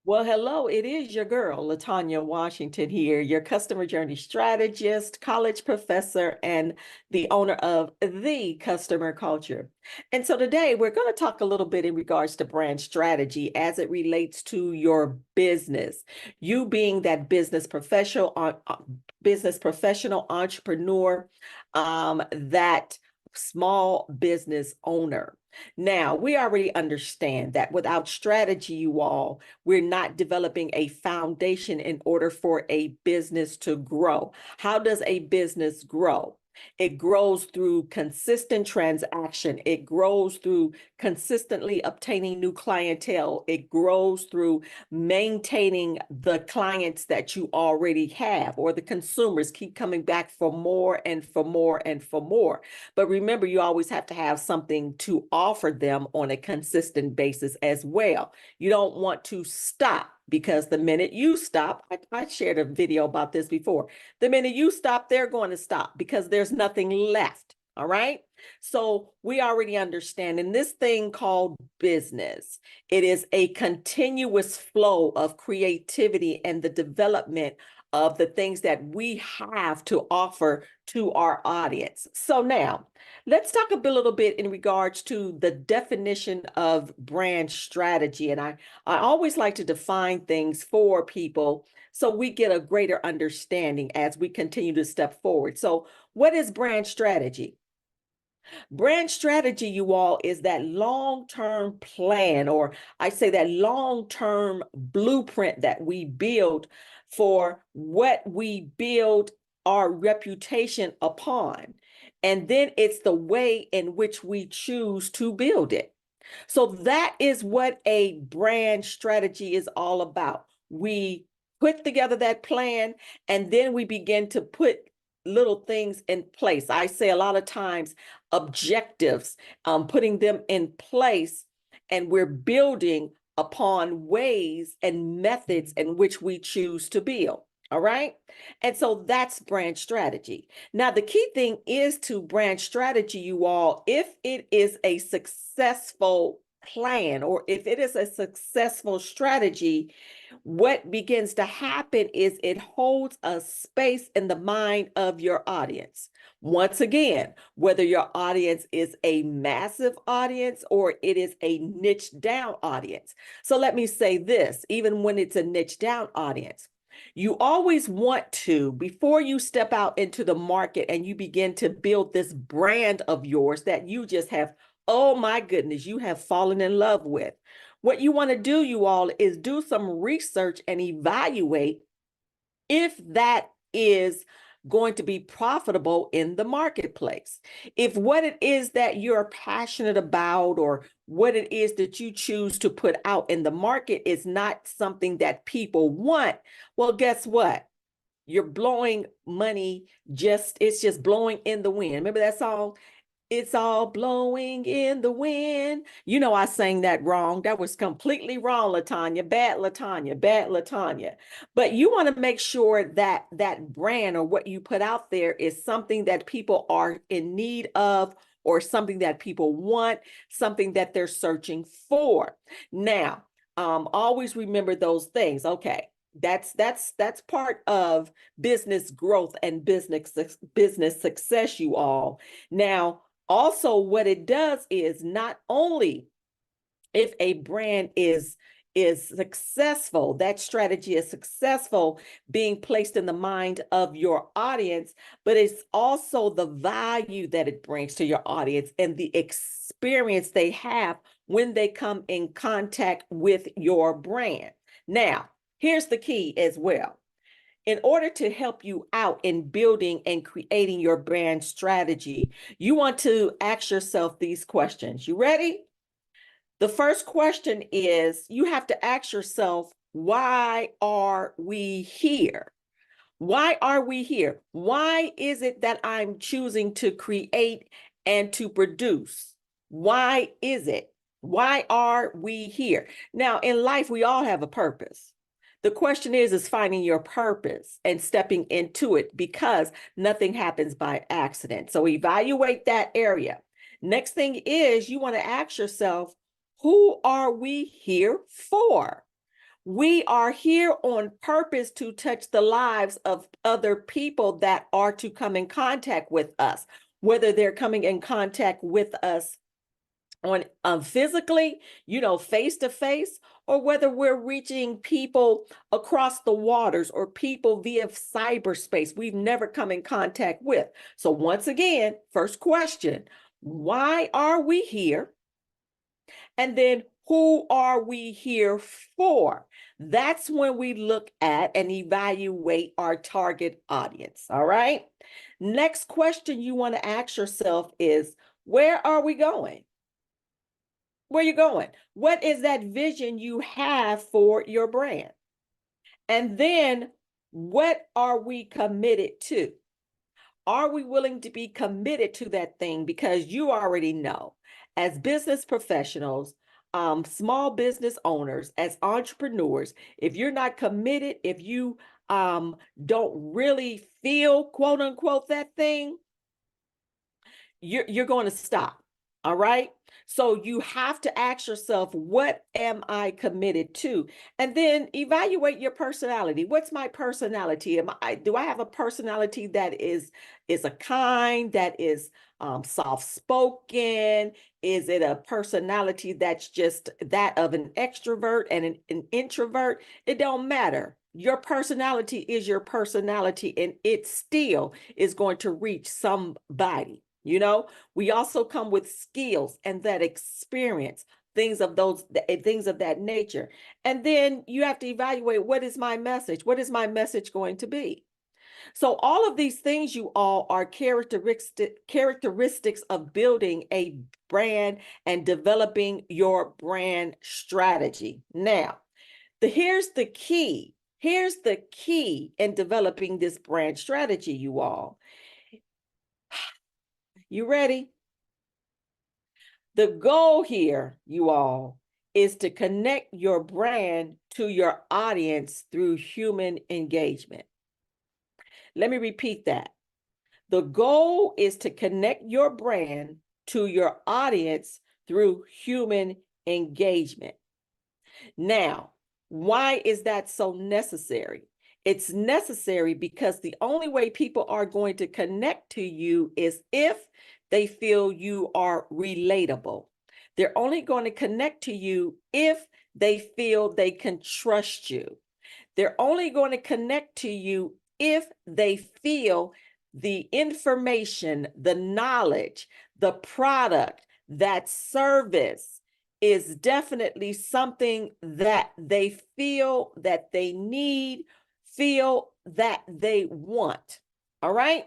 Well, hello, it is your girl, Latanya Washington here, your customer journey strategist, college professor, and the owner of The Customer Culture. And so today we're going to talk a little bit in regards to brand strategy as it relates to your business. You being that business professional entrepreneur, that small business owner. Now, we already understand that without strategy, you all, we're not developing a foundation in order for a business to grow. How does a business grow? It grows through consistent transaction. It grows through consistently obtaining new clientele. It grows through maintaining the clients that you already have, or the consumers keep coming back for more and for more and for more. But remember, you always have to have something to offer them on a consistent basis as well. You don't want to stop, because the minute you stop, I shared a video about this before. The minute you stop, they're going to stop because there's nothing left. All right. So we already understand in this thing called business, it is a continuous flow of creativity and the development of the things that we have to offer to our audience. So now let's talk a little bit in regards to the definition of brand strategy. And I always like to define things for people so we get a greater understanding as we continue to step forward. So what is brand strategy? Brand strategy, you all, is that long-term plan, or I say that long-term blueprint that we build for what we build our reputation upon. And then it's the way in which we choose to build it. So that is what a brand strategy is all about. We put together that plan, and then we begin to put little things in place. I say a lot of times objectives, putting them in place, and we're building upon ways and methods in which we choose to build. All right. And so that's brand strategy. Now, the key thing is to brand strategy, you all, if it is a successful plan or if it is a successful strategy, what begins to happen is it holds a space in the mind of your audience. Once again, whether your audience is a massive audience or it is a niche down audience. So let me say this, even when it's a niche down audience, you always want to, before you step out into the market and you begin to build this brand of yours that you just have, oh my goodness, you have fallen in love with. What you want to do, you all, is do some research and evaluate if that is going to be profitable in the marketplace. If what it is that you're passionate about or what it is that you choose to put out in the market is not something that people want, well, guess what? You're blowing money, it's just blowing in the wind. Remember that song? It's all blowing in the wind. You know, I sang that wrong. That was completely wrong, Latanya. Bad Latanya, bad Latanya. But you want to make sure that that brand or what you put out there is something that people are in need of, or something that people want, something that they're searching for. Now, always remember those things. Okay. That's part of business growth and business success, you all. Now, also, what it does is not only if a brand is successful, that strategy is successful being placed in the mind of your audience, but it's also the value that it brings to your audience and the experience they have when they come in contact with your brand. Now, here's the key as well. In order to help you out in building and creating your brand strategy, you want to ask yourself these questions. You ready? The first question is you have to ask yourself, why are we here? Why are we here? Why is it that I'm choosing to create and to produce? Why is it? Why are we here? Now, in life, we all have a purpose. The question is finding your purpose and stepping into it, because nothing happens by accident. So evaluate that area. Next thing is you want to ask yourself, who are we here for? We are here on purpose to touch the lives of other people that are to come in contact with us, whether they're coming in contact with us on physically, face to face, or whether we're reaching people across the waters or people via cyberspace we've never come in contact with. So once again, first question, why are we here? And then who are we here for? That's when we look at and evaluate our target audience. All right. Next question you want to ask yourself is, where are we going? Where you going? What is that vision you have for your brand? And then what are we committed to? Are we willing to be committed to that thing? Because you already know, as business professionals, small business owners, as entrepreneurs, if you're not committed, if you don't really feel, quote unquote, that thing, you're going to stop. All right. So you have to ask yourself, what am I committed to? And then evaluate your personality. What's my personality? Do I have a personality that is a kind, that is soft-spoken? Is it a personality that's just that of an extrovert and an introvert? It don't matter. Your personality is your personality, and it still is going to reach somebody. We also come with skills and that experience, things of that nature. And then you have to evaluate, what is my message? What is my message going to be? So all of these things, you all, are characteristics of building a brand and developing your brand strategy. Now, here's the key. Here's the key in developing this brand strategy, you all. You ready? The goal here, you all, is to connect your brand to your audience through human engagement. Let me repeat that. The goal is to connect your brand to your audience through human engagement. Now, why is that so necessary? It's necessary because the only way people are going to connect to you is if they feel you are relatable. They're only going to connect to you if they feel they can trust you. They're only going to connect to you if they feel the information, the knowledge, the product, that service is definitely something that they feel that they need, feel that they want. All right.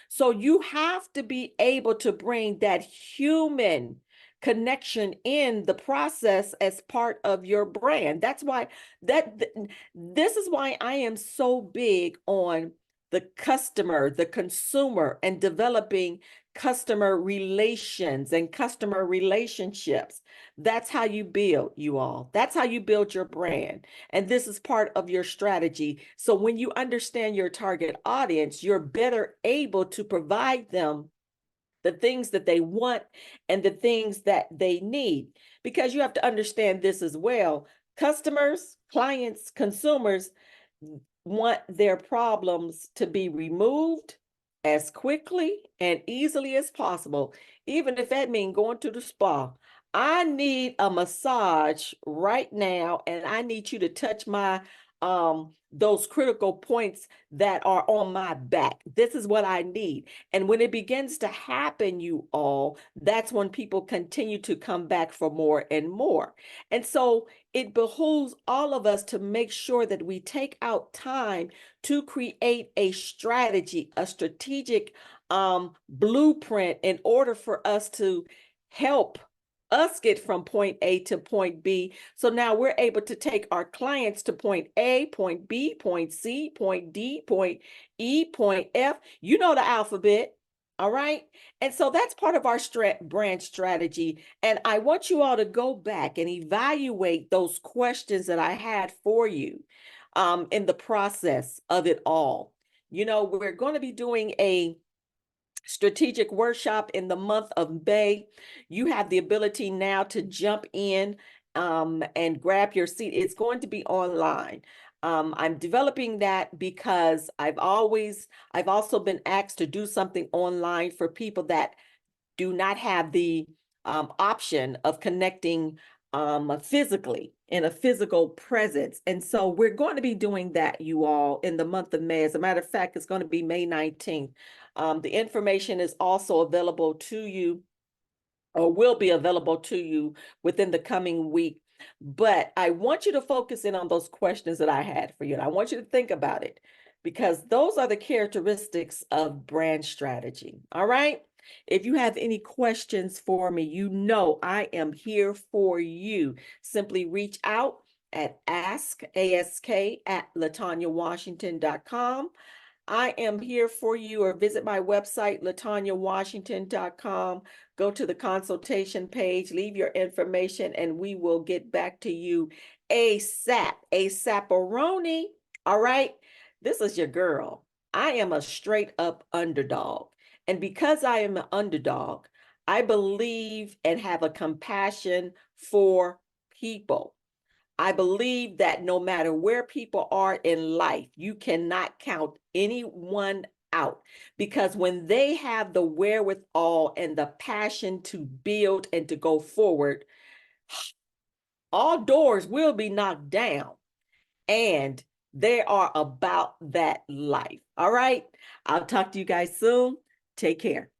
So you have to be able to bring that human connection in the process as part of your brand. That's why this is why I am so big on the customer, the consumer, and developing customer relations and customer relationships. That's how you build, you all. That's how you build your brand. And this is part of your strategy. So when you understand your target audience, you're better able to provide them the things that they want and the things that they need. Because you have to understand this as well. Customers, clients, consumers want their problems to be removed as quickly and easily as possible, even if that means going to the spa. I need a massage right now, and I need you to touch my those critical points that are on my back. This is what I need. And when it begins to happen, you all, that's when people continue to come back for more and more. And so it behooves all of us to make sure that we take out time to create a strategy, a strategic blueprint in order for us to help us get from point A to point B. So now we're able to take our clients to point A, point B, point C, point D, point E, point F. You know the alphabet. All right. And so that's part of our brand strategy. And I want you all to go back and evaluate those questions that I had for you in the process of it all. We're going to be doing a strategic workshop in the month of May. You have the ability now to jump in and grab your seat. It's going to be online. I'm developing that because I've also been asked to do something online for people that do not have the option of connecting physically in a physical presence. And so we're going to be doing that, you all, in the month of May. As a matter of fact, it's going to be May 19th. The information is also available to you, or will be available to you within the coming week. But I want you to focus in on those questions that I had for you. And I want you to think about it, because those are the characteristics of brand strategy. All right. If you have any questions for me, you know I am here for you. Simply reach out at ask@latanyawashington.com. I am here for you, or visit my website, latanyawashington.com. Go to the consultation page, leave your information, and we will get back to you ASAP. ASAP-aroni. All right. This is your girl. I am a straight up underdog. And because I am an underdog, I believe and have a compassion for people. I believe that no matter where people are in life, you cannot count anyone out, because when they have the wherewithal and the passion to build and to go forward, all doors will be knocked down, and they are about that life. All right. I'll talk to you guys soon. Take care.